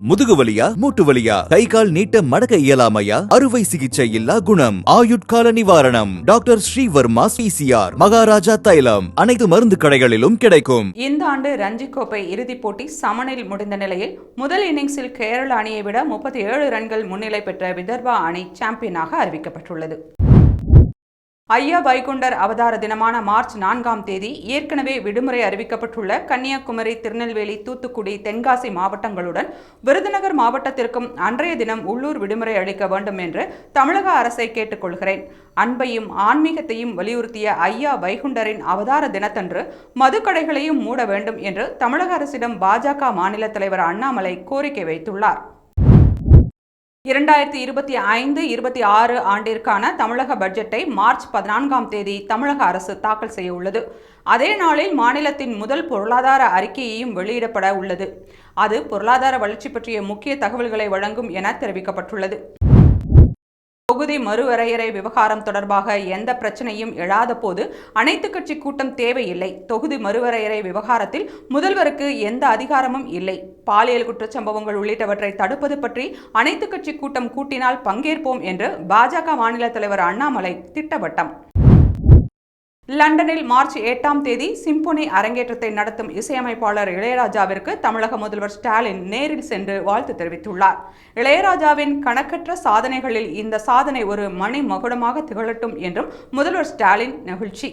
முதுகு வலியா மூட்டு வலியா கை கால் நீட்ட மடக்க இயலாமையா அறுவை சிகிச்சை இல்லா குணம் ஆயுட்கால நிவாரணம் டாக்டர் ஸ்ரீவர்மா பிசிஆர் மகாராஜா தைலம் அனைத்து மருந்து கடைகளிலும் கிடைக்கும். இந்த ஆண்டு ரஞ்சி கோப்பை இறுதிப் போட்டி சமனில் முடிந்த நிலையில் முதல் இன்னிங்ஸில் கேரள அணியை விட 37 ரன்கள் முன்னிலை பெற்ற விதர்பா அணி சாம்பியனாக அறிவிக்கப்பட்டுள்ளது. ஐயா வைகுண்டர் அவதார தினமான மார்ச் 4ஆம் தேதி ஏற்கனவே விடுமுறை அறிவிக்கப்பட்டுள்ள கன்னியாகுமரி, திருநெல்வேலி, தூத்துக்குடி, தென்காசி மாவட்டங்களுடன் விருதுநகர் மாவட்டத்திற்கும் அன்றைய தினம் உள்ளூர் விடுமுறை அளிக்க வேண்டும் என்று தமிழக அரசை கேட்டுக்கொள்கிறேன். அன்பையும் ஆன்மீகத்தையும் வலியுறுத்திய ஐயா வைகுண்டரின் அவதார தினத்தன்று மதுக்கடைகளையும் மூட வேண்டும் என்று தமிழக அரசிடம் பாஜக மாநில தலைவர் அண்ணாமலை கோரிக்கை வைத்துள்ளார். 2025-26 ஆண்டிற்கான தமிழக பட்ஜெட்டை மார்ச் 14ஆம் தேதி தமிழக அரசு தாக்கல் செய்ய உள்ளது. அதே நாளில் மாநிலத்தின் முதல் பொருளாதார அறிக்கையையும் வெளியிடப்பட உள்ளது. அது பொருளாதார வளர்ச்சி பற்றிய முக்கிய தகவல்களை வழங்கும் என தெரிவிக்கப்பட்டுள்ளது. தொகுதி மறுவரையறை விவகாரம் தொடர்பாக எந்த பிரச்சனையும் எழாத போது அனைத்து கட்சி கூட்டம் தேவையில்லை. தொகுதி மறுவரையறை விவகாரத்தில் முதல்வருக்கு எந்த அதிகாரமும் இல்லை. பாலியல் குற்றச்சம்பவங்கள் உள்ளிட்டவற்றை தடுப்பது பற்றி அனைத்து கட்சி கூட்டம் கூட்டினால் பங்கேற்போம் என்று பாஜக மாநில தலைவர் அண்ணாமலை திட்டவட்டம். லண்டனில் மார்ச் 8ஆம் தேதி சிம்பொனி அரங்கேற்றத்தை நடத்தும் இசையமைப்பாளர் இளையராஜாவிற்கு தமிழக முதல்வர் ஸ்டாலின் நேரில் சென்று வாழ்த்து தெரிவித்துள்ளார். இளையராஜாவின் கணக்கற்ற சாதனைகளில் இந்த சாதனை ஒரு மணி மகுடமாக திகழட்டும் என்றும் முதல்வர் ஸ்டாலின் நெகிழ்ச்சி.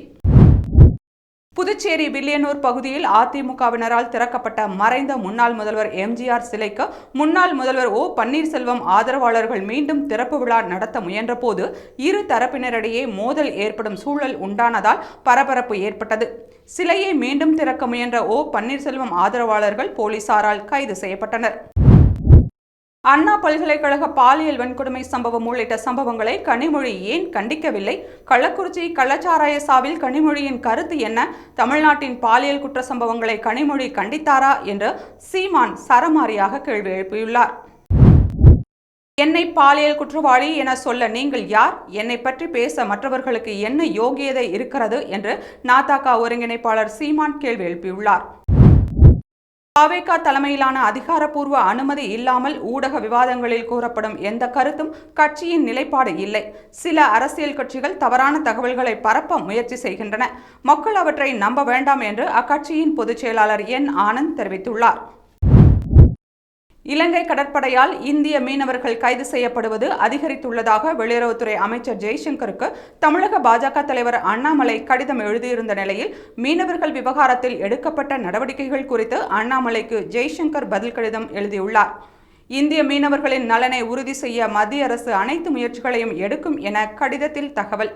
புதுச்சேரி வில்லியனூர் பகுதியில் அதிமுகவினரால் திறக்கப்பட்ட மறைந்த முன்னாள் முதல்வர் எம்ஜிஆர் சிலைக்கு முன்னாள் முதல்வர் ஓ பன்னீர்செல்வம் ஆதரவாளர்கள் மீண்டும் திறப்பு விழா நடத்த முயன்றபோது இரு தரப்பினரிடையே மோதல் ஏற்படும் சூழல் உண்டானதால் பரபரப்பு ஏற்பட்டது. சிலையை மீண்டும் திறக்க முயன்ற ஓ பன்னீர்செல்வம் ஆதரவாளர்கள் போலீசாரால் கைது செய்யப்பட்டனர். அண்ணா பல்கலைக்கழக பாலியல் வன்கொடுமை சம்பவம் உள்ளிட்ட சம்பவங்களை கனிமொழி ஏன் கண்டிக்கவில்லை? கள்ளக்குறிச்சி கள்ளச்சாராய சாவில் கனிமொழியின் கருத்து என்ன? தமிழ்நாட்டின் பாலியல் குற்ற சம்பவங்களை கனிமொழி கண்டித்தாரா என்று சீமான் சரமாரியாக கேள்வி எழுப்பியுள்ளார். என்னை பாலியல் குற்றவாளி என சொல்ல நீங்கள் யார்? என்னை பற்றி பேச மற்றவர்களுக்கு என்ன யோகியதை இருக்கிறது என்று நாதக ஒருங்கிணைப்பாளர் சீமான் கேள்வி எழுப்பியுள்ளார். தாவேகா தலைமையிலான அதிகாரப்பூர்வ அனுமதி இல்லாமல் ஊடக விவாதங்களில் கூறப்படும் எந்த கருத்தும் கட்சியின் நிலைப்பாடு இல்லை. சில அரசியல் கட்சிகள் தவறான தகவல்களை பரப்ப முயற்சி செய்கின்றன. மக்கள் அவற்றை நம்ப வேண்டாம் என்று அக்கட்சியின் பொதுச் செயலாளர் என் ஆனந்த் தெரிவித்துள்ளார். இலங்கை கடற்படையால் இந்திய மீனவர்கள் கைது செய்யப்படுவது அதிகரித்துள்ளதாக வெளியுறவுத்துறை அமைச்சர் ஜெய்சங்கருக்கு தமிழக பாஜக தலைவர் அண்ணாமலை கடிதம் எழுதியிருந்த நிலையில் மீனவர்கள் விவகாரத்தில் எடுக்கப்பட்ட நடவடிக்கைகள் குறித்து அண்ணாமலைக்கு ஜெய்சங்கர் பதில் கடிதம் எழுதியுள்ளார். இந்திய மீனவர்களின் நலனை உறுதி செய்ய மத்திய அரசு அனைத்து முயற்சிகளையும் எடுக்கும் என கடிதத்தில் தகவல்.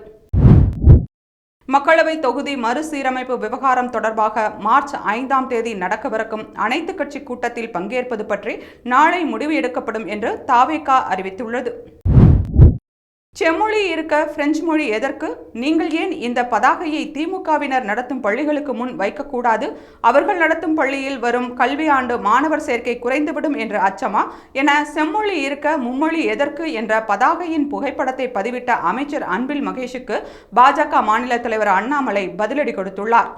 மக்களவை தொகுதி மறுசீரமைப்பு விவகாரம் தொடர்பாக மார்ச் 5ஆம் தேதி நடக்கவிருக்கும் அனைத்து கட்சி கூட்டத்தில் பங்கேற்பது பற்றி நாளை முடிவு எடுக்கப்படும் என்று தாவேகா அறிவித்துள்ளது. செம்மொழி இருக்க பிரெஞ்சு மொழி எதற்கு? நீங்கள் ஏன் இந்த பதாகையை திமுகவினர் நடத்தும் பள்ளிகளுக்கு முன் வைக்கக்கூடாது? அவர்கள் நடத்தும் பள்ளியில் வரும் கல்வி ஆண்டு மாணவர் சேர்க்கை குறைந்துவிடும் என்று அச்சமா என செம்மொழி இருக்க மும்மொழி எதற்கு என்ற பதாகையின் புகைப்படத்தை பதிவிட்ட அமைச்சர் அன்பில் மகேஷுக்கு பாஜக மாநில தலைவர் அண்ணாமலை பதிலடி கொடுத்துள்ளார்.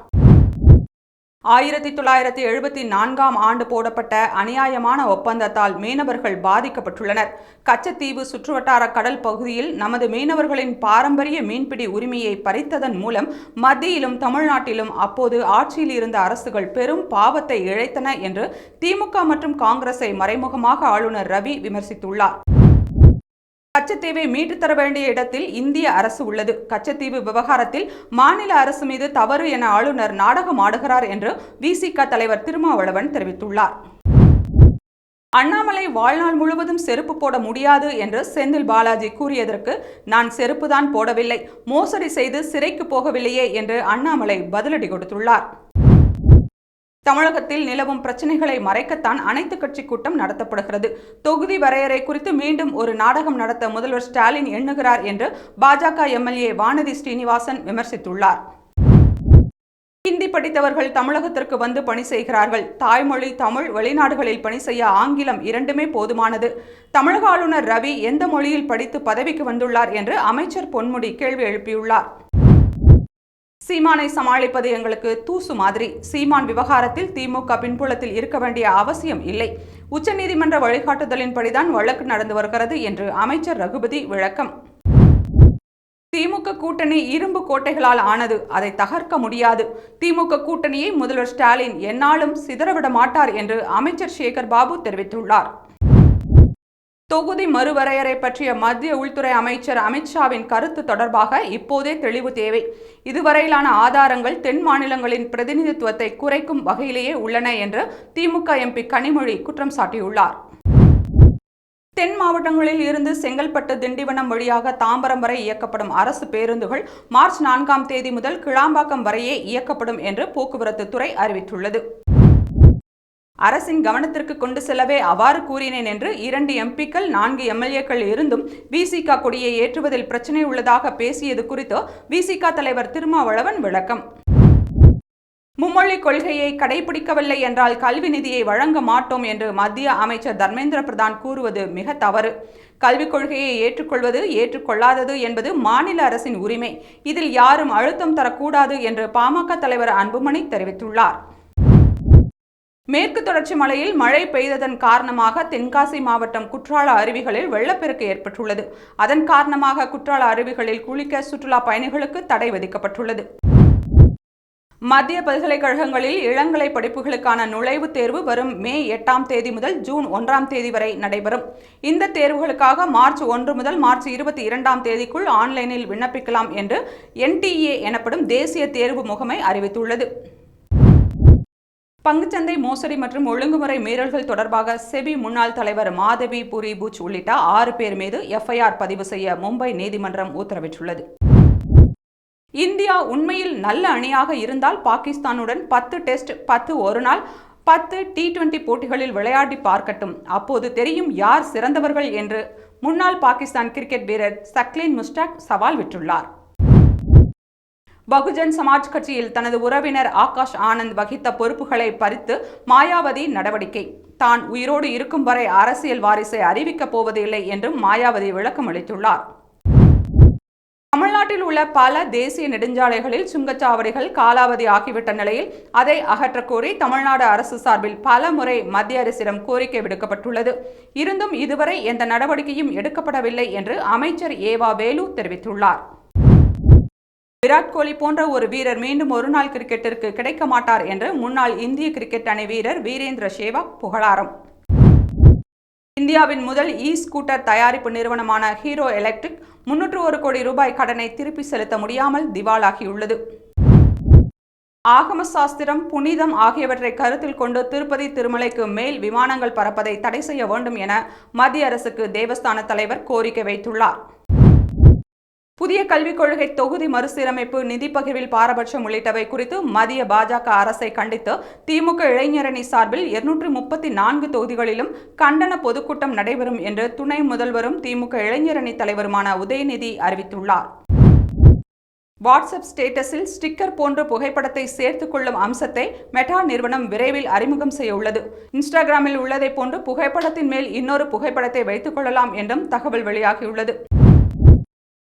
1974ஆம் ஆண்டு போடப்பட்ட அநியாயமான ஒப்பந்தத்தால் மீனவர்கள் பாதிக்கப்பட்டுள்ளனர். கச்சத்தீவு சுற்றுவட்டார கடல் பகுதியில் நமது மீனவர்களின் பாரம்பரிய மீன்பிடி உரிமையை பறித்ததன் மூலம் மத்தியிலும் தமிழ்நாட்டிலும் அப்போது ஆட்சியில் இருந்த அரசுகள் பெரும் பாவத்தை இழைத்தன என்று திமுக மற்றும் காங்கிரஸை மறைமுகமாக ஆளுநர் ரவி விமர்சித்துள்ளார். கச்சத்தீவை மீட்டு தர வேண்டிய இடத்தில் இந்திய அரசு உள்ளது. கச்சத்தீவு விவகாரத்தில் மாநில அரசு மீது தவறு என ஆளுநர் நாடகம் ஆடுகிறார் என்று விசிக தலைவர் திருமாவளவன் தெரிவித்துள்ளார். அண்ணாமலை வாழ்நாள் முழுவதும் செருப்பு போட முடியாது என்று செந்தில் பாலாஜி கூறியதற்கு நான் செருப்புதான் போடவில்லை, மோசடி செய்து சிறைக்கு போகவில்லையே என்று அண்ணாமலை பதிலடி கொடுத்துள்ளார். தமிழகத்தில் நிலவும் பிரச்சனைகளை மறைக்கத்தான் அனைத்து கட்சி கூட்டம் நடத்தப்படுகிறது. தொகுதி வரையறை குறித்து மீண்டும் ஒரு நாடகம் நடத்த முதல்வர் ஸ்டாலின் எண்ணுகிறார் என்று பாஜக எம்எல்ஏ வானதி ஸ்ரீனிவாசன் விமர்சித்துள்ளார். ஹிந்தி படித்தவர்கள் தமிழகத்திற்கு வந்து பணி செய்கிறார்கள். தாய்மொழி தமிழ், வெளிநாடுகளில் பணி செய்ய ஆங்கிலம் இரண்டுமே போதுமானது. தமிழக ஆளுநர் ரவி எந்த மொழியில் படித்து பதவிக்கு வந்துள்ளார் என்று அமைச்சர் பொன்முடி கேள்வி எழுப்பியுள்ளார். சீமானை சமாளிப்பது எங்களுக்கு தூசு மாதிரி. சீமான் விவகாரத்தில் திமுக பின்புலத்தில் இருக்க வேண்டிய அவசியம் இல்லை. உச்சநீதிமன்ற வழிகாட்டுதலின்படிதான் வழக்கு நடந்து வருகிறது என்று அமைச்சர் ரகுபதி விளக்கம். திமுக கூட்டணி இரும்பு கோட்டைகளால் ஆனது, அதை தகர்க்க முடியாது. திமுக கூட்டணியை முதல்வர் ஸ்டாலின் எந்நாளும் சிதறவிட மாட்டார் என்று அமைச்சர் சேகர் பாபு தெரிவித்துள்ளார். தொகுதி மறுவரையறை பற்றிய மத்திய உள்துறை அமைச்சர் அமித்ஷாவின் கருத்து தொடர்பாக இப்போதே தெளிவு தேவை. இதுவரையிலான ஆதாரங்கள் தென் மாநிலங்களின் பிரதிநிதித்துவத்தை குறைக்கும் வகையிலேயே உள்ளன என்று திமுக எம்பி கனிமொழி குற்றம் சாட்டியுள்ளார். தென் மாவட்டங்களில் இருந்து செங்கல்பட்டு, திண்டிவனம் வழியாக தாம்பரம் வரை இயக்கப்படும் அரசு பேருந்துகள் மார்ச் 4ஆம் தேதி முதல் கிளாம்பாக்கம் வரையே இயக்கப்படும் என்று போக்குவரத்து துறை அறிவித்துள்ளது. அரசின் கவனத்திற்கு கொண்டு செல்லவே அவ்வாறு கூறினேன் என்று 2 எம்பிக்கள் 4 எம்எல்ஏக்கள் இருந்தும் விசிக கொடியை ஏற்றுவதில் பிரச்சனை உள்ளதாக பேசியது குறித்து விசிக தலைவர் திருமாவளவன் விளக்கம். மும்மொழி கொள்கையை கடைபிடிக்கவில்லை என்றால் கல்வி நிதியை வழங்க மாட்டோம் என்று மத்திய அமைச்சர் தர்மேந்திர பிரதான் கூறுவது மிக தவறு. கல்விக் கொள்கையை ஏற்றுக்கொள்வது ஏற்றுக்கொள்ளாதது என்பது மாநில அரசின் உரிமை. இதில் யாரும் அழுத்தம் தரக்கூடாது என்று பாமக தலைவர் அன்புமணி தெரிவித்துள்ளார். மேற்கு தொடர்ச்சி மலையில் மழை பெய்ததன் காரணமாக தென்காசி மாவட்டம் குற்றால அருவிகளில் வெள்ளப்பெருக்கு ஏற்பட்டுள்ளது. அதன் காரணமாக குற்றால அருவிகளில் குளிக்க சுற்றுலா பயணிகளுக்கு தடை விதிக்கப்பட்டுள்ளது. மத்திய பல்கலைக்கழகங்களில் இளங்கலை படிப்புகளுக்கான நுழைவுத் தேர்வு வரும் மே 8ஆம் தேதி முதல் ஜூன் 1ஆம் தேதி வரை நடைபெறும். இந்த தேர்வுகளுக்காக மார்ச் 1 முதல் மார்ச் 22ஆம் தேதிக்குள் ஆன்லைனில் விண்ணப்பிக்கலாம் என்று NTA எனப்படும் தேசிய தேர்வு முகமை அறிவித்துள்ளது. பங்குச்சந்தை மோசடி மற்றும் ஒழுங்குமுறை மீறல்கள் தொடர்பாக செபி முன்னாள் தலைவர் மாதவி புரி புச் உள்ளிட்ட 6 பேர் மீது FIR பதிவு செய்ய மும்பை நீதிமன்றம் உத்தரவிட்டுள்ளது. இந்தியா உண்மையில் நல்ல அணியாக இருந்தால் பாகிஸ்தானுடன் 10 டெஸ்ட், 10 ஒருநாள், 10 T20 போட்டிகளில் விளையாடி பார்க்கட்டும். அப்போது தெரியும் யார் சிறந்தவர்கள் என்று முன்னாள் பாகிஸ்தான் கிரிக்கெட் வீரர் சக்லீன் முஸ்டாக் சவால் விட்டுள்ளார். பகுஜன் சமாஜ் கட்சியில் தனது உறவினர் ஆகாஷ் ஆனந்த் வகித்த பொறுப்புகளை பறித்து மாயாவதி நடவடிக்கை. தான் உயிரோடு இருக்கும் வரை அரசியல் வாரிசை அறிவிக்கப் போவதில்லை என்றும் மாயாவதி விளக்கம் அளித்துள்ளார். தமிழ்நாட்டில் உள்ள பல தேசிய நெடுஞ்சாலைகளில் சுங்கச்சாவடிகள் காலாவதி ஆகிவிட்ட நிலையில் அதை அகற்றக்கோரி தமிழ்நாடு அரசு சார்பில் பல முறை மத்திய அரசிடம் கோரிக்கை விடுக்கப்பட்டுள்ளது. இருந்தும் இதுவரை எந்த நடவடிக்கையும் எடுக்கப்படவில்லை என்று அமைச்சர் ஏவா வேலு தெரிவித்துள்ளார். விராட் கோலி போன்ற ஒரு வீரர் மீண்டும் ஒருநாள் கிரிக்கெட்டிற்கு கிடைக்க மாட்டார் என்று முன்னாள் இந்திய கிரிக்கெட் அணி வீரர் வீரேந்திர சேவாக் புகழாரம். இந்தியாவின் முதல் ஸ்கூட்டர் தயாரிப்பு நிறுவனமான ஹீரோ எலக்ட்ரிக் 301 கோடி ரூபாய் கடனை திருப்பி செலுத்த முடியாமல் திவாலாகியுள்ளது. ஆகம சாஸ்திரம், புனிதம் ஆகியவற்றை கருத்தில் கொண்டு திருப்பதி, திருமலைக்கு மேல் விமானங்கள் பறப்பதை தடை செய்ய வேண்டும் என மத்திய அரசுக்கு தேவஸ்தான தலைவர் கோரிக்கை வைத்துள்ளார். புதிய கல்விக் கொள்கை, தொகுதி மறுசீரமைப்பு, நிதி பகிர்வில் பாரபட்சம் உள்ளிட்டவை குறித்து மத்திய பாஜக அரசை கண்டித்து திமுக இளைஞரணி சார்பில் 234 தொகுதிகளிலும் கண்டன பொதுக்கூட்டம் நடைபெறும் என்று துணை முதல்வரும் திமுக இளைஞரணி தலைவருமான உதயநிதி அறிவித்துள்ளார். வாட்ஸ்அப் ஸ்டேட்டஸில் ஸ்டிக்கர் போன்ற புகைப்படத்தை சேர்த்துக் கொள்ளும் அம்சத்தை மெட்டா நிறுவனம் விரைவில் அறிமுகம் செய்ய உள்ளது. இன்ஸ்டாகிராமில் உள்ளதை போன்று புகைப்படத்தின் மேல் இன்னொரு புகைப்படத்தை வைத்துக் கொள்ளலாம் என்றும் தகவல் வெளியாகியுள்ளது.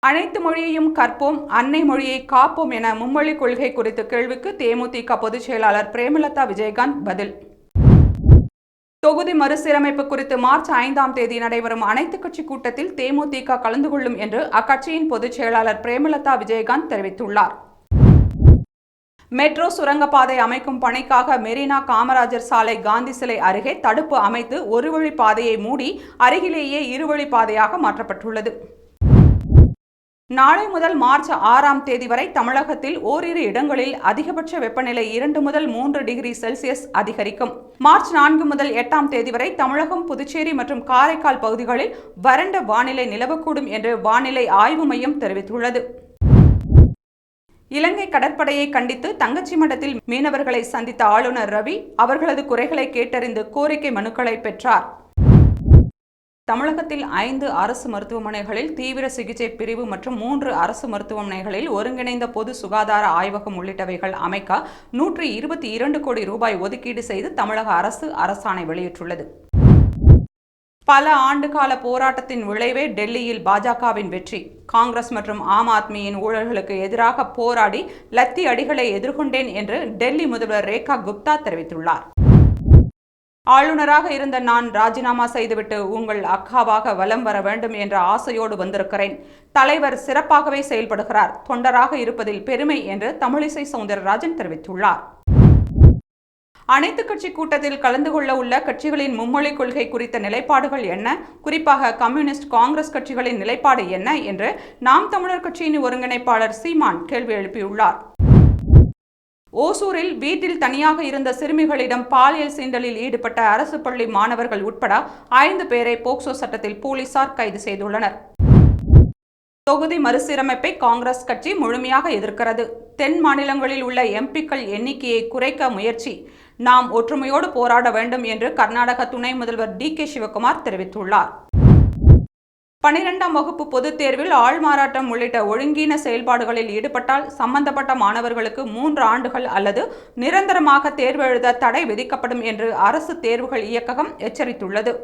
அனைத்து மொழியையும் கற்போம், அன்னை மொழியை காப்போம் என மும்மொழி கொள்கை குறித்த கேள்விக்கு தேமுதிக பொதுச் செயலாளர் பிரேமலதா விஜயகாந்த் பதில். தொகுதி மறுசீரமைப்பு குறித்து மார்ச் 5ஆம் தேதி நடைபெறும் அனைத்துக் கட்சி கூட்டத்தில் தேமுதிக கலந்து கொள்ளும் என்று அக்கட்சியின் பொதுச் செயலாளர் பிரேமலதா விஜயகாந்த் தெரிவித்துள்ளார். மெட்ரோ சுரங்கப்பாதை அமைக்கும் பணிக்காக மெரினா காமராஜர் சாலை காந்தி சிலை அருகே தடுப்பு அமைத்து ஒரு வழி பாதையை மூடி அருகிலேயே இருவழி பாதையாக மாற்றப்பட்டுள்ளது. நாளை முதல் மார்ச் 6ஆம் தேதி வரை தமிழகத்தில் ஓரிரு இடங்களில் அதிகபட்ச வெப்பநிலை 2 முதல் 3 டிகிரி செல்சியஸ் அதிகரிக்கும். மார்ச் 4 முதல் 8ஆம் தேதி வரை தமிழகம், புதுச்சேரி மற்றும் காரைக்கால் பகுதிகளில் வறண்ட வானிலை நிலவக்கூடும் என்று வானிலை ஆய்வு மையம் தெரிவித்துள்ளது. இலங்கை கடற்படையை கண்டித்து தங்கச்சிமடத்தில் மீனவர்களை சந்தித்த ஆளுநர் ரவி அவர்களது குறைகளை கேட்டறிந்து கோரிக்கை மனுக்களை பெற்றார். தமிழகத்தில் 5 அரசு மருத்துவமனைகளில் தீவிர சிகிச்சை பிரிவு மற்றும் 3 அரசு மருத்துவமனைகளில் ஒருங்கிணைந்த பொது சுகாதார ஆய்வகம் உள்ளிட்டவைகள் அமைக்க 122 கோடி ரூபாய் ஒதுக்கீடு செய்து தமிழக அரசு அரசாணை வெளியிட்டுள்ளது. பல ஆண்டுகால போராட்டத்தின் விளைவே டெல்லியில் பாஜகவின் வெற்றி. காங்கிரஸ் மற்றும் ஆம் ஆத்மியின் ஊழல்களுக்கு எதிராக போராடி லத்தி அடிகளை எதிர்கொண்டேன் என்று டெல்லி முதல்வர் ரேகா குப்தா தெரிவித்துள்ளார். ஆளுநராக இருந்த நான் ராஜினாமா செய்துவிட்டு உங்கள் அக்காவாக வலம் வர வேண்டும் என்ற ஆசையோடு வந்திருக்கிறேன். தலைவர் சிறப்பாகவே செயல்படுகிறார். தொண்டராக இருப்பதில் பெருமை என்று தமிழிசை சவுந்தரராஜன் தெரிவித்துள்ளார். அனைத்து கட்சி கூட்டத்தில் கலந்து கொள்ள உள்ள கட்சிகளின் மும்மொழி கொள்கை குறித்த நிலைப்பாடுகள் என்ன, குறிப்பாக கம்யூனிஸ்ட், காங்கிரஸ் கட்சிகளின் நிலைப்பாடு என்ன என்று நாம் தமிழர் கட்சியின் ஒருங்கிணைப்பாளர் சீமான் கேள்வி எழுப்பியுள்ளார். ஓசூரில் வீட்டில் தனியாக இருந்த சிறுமிகளிடம் பாலியல் சீண்டலில் ஈடுபட்ட அரசு பள்ளி மாணவர்கள் உட்பட 5 பேரை போக்சோ சட்டத்தில் போலீசார் கைது செய்துள்ளனர். தொகுதி மறுசீரமைப்பை காங்கிரஸ் கட்சி முழுமையாக எதிர்க்கிறது. தென் மாநிலங்களில் உள்ள எம்பிக்கள் எண்ணிக்கையை குறைக்க முயற்சி. நாம் ஒற்றுமையோடு போராட வேண்டும் என்று கர்நாடக துணை முதல்வர் DK சிவகுமார் தெரிவித்துள்ளார். 12ஆம் வகுப்பு பொதுத் தேர்வில் ஆள்மாறாட்டம் உள்ளிட்ட ஒழுங்கீன செயல்பாடுகளில் ஈடுபட்டால் சம்பந்தப்பட்ட மாணவர்களுக்கு 3 ஆண்டுகள் அல்லது நிரந்தரமாக தேர்வு எழுத தடை விதிக்கப்படும் என்று அரசு தேர்வுகள் இயக்ககம் எச்சரித்துள்ளது.